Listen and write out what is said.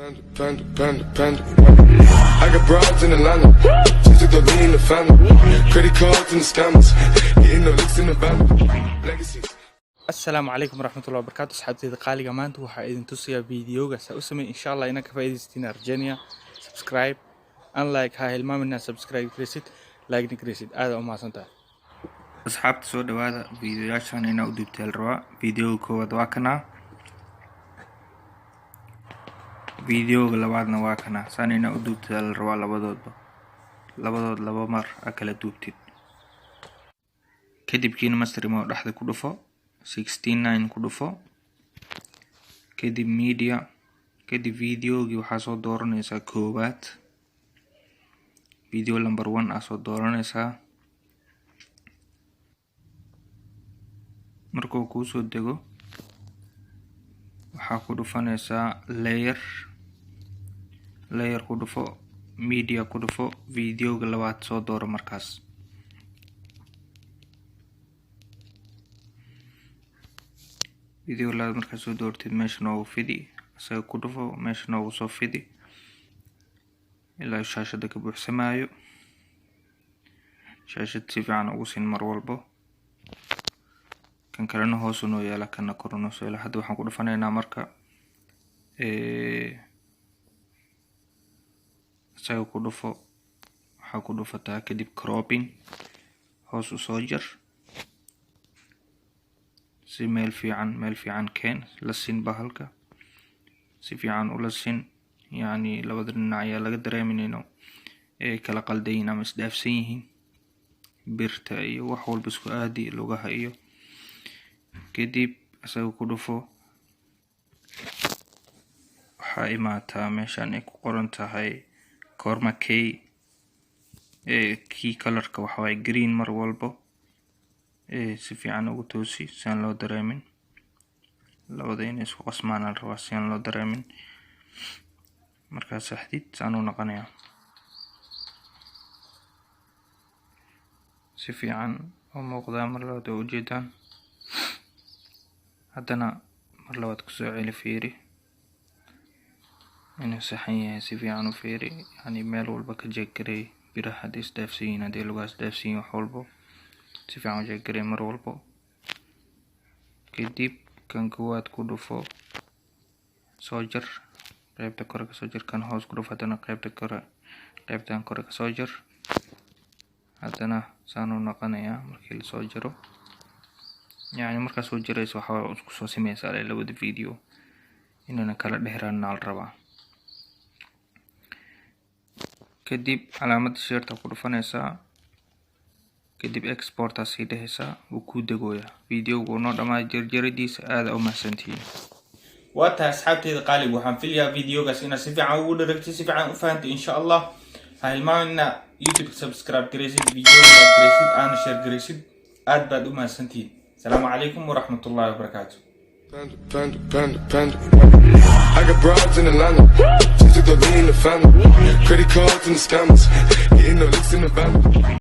Panda. I got broads in Atlanta, just to throw me in the family. Credit cards and the scammers, getting no licks in the van. Legacies. السلام عليكم ورحمة الله وبركاته. أصحابتي قالي كمان توحى إذا توصي فيديو قصة أسمي إن شاء الله إنك فايدتين أرجانيا سبسكرايب أن لايك هاي المهم إنها سبسكرايب كريسيت لايك نكريسيت هذا وما سنتها. أصحابتي سود هذا فيديو عشان إنا وديت الروا فيديو كود واكنا فيديو لبعضنا واكنا سان إنا وديت الروا لبضود لبا مر أكل دوبتين كدب كين مستري ما راح كدفو 16:9 كدفو كدب ميديا كدب فيديو waxaa soo dooranaysaa koobaad video number 1 soo dooranaysaa markuu ku soo dego waxaa ku dhufanaysaa layer ku dhufo media ku dhufo video labaad soo dooro markaas video laad markaa soo doortid meesha noogu fidi asaga ku dhufo meesha noogu soo fidi ilaa shaashada ka buuxsamaayo shaashad si fiican ugu siin mar walbo kan kalena hoos noo yaala kana kor noo soo yaala hadda waxaan ku dhufanaynaa marka asaga ku dhufo waxaa ku dhufataa kadib cropping hoos u soo jar si meel fiican keen la siin bahalka si fiican u la siin yani labada dhinac ayaa laga dareeminayno ee kala qaldayn ama isdhaafsan yihiin birta iyo wax walba isku aadi lugaha iyo kadib asaga ku dhufo waxaa imaataa meeshaan ay ku qoran tahay korma key key colorka waxa waay green mar walbo si fiican ugu toosi si aan loo dareemin labada inay isku qasmaan aan rabaa si aan loo dareemin markaa saxdid saan u noqonayaa si fiican oo muuqdaa mar labaad oo ujeedaan haddana mar labaad kusoo celi fiiri inuu saxan yahay si fiican u fiiri yani meel walba ka jeeggaray biraha hadday isdhaafsan yihiin hadday lugaha isdhaafsan yihiin wax walbo si fiican u jeeggaray mar walbo kadib kan koowaad ku dhufo soo jar qaybta kore ka soo jar kan hoos ku dhufo haddana qaybtan kore ka soo jar haddana saan u noqonayaa markii la soo jaro yani markaa soo jarayso waxaa isku soo samaysaa labada video inana kala dheeraanna la rabaa kadib calaamadda sheerta ku dhufanaysaa kadib export sii dhehaysaa wuu ku degooyaa videogu noo dhammaa jarjaradiisa aad u mahadsantihiin waata asxaabteyda qaaliga waxaan filayaa videogaas inaad si fiican ugu dharagtay si fiican u fahantay insha Allah ha hilmaamina YouTube subscribe garaysid videoga garaysid aan share garaysid aad baad u mahadsantihiin السلام عليكم ورحمة الله وبركاته. Panda. I got broads in Atlanta, just to throw me in the family. Credit cards and the scammers, getting no licks in the van.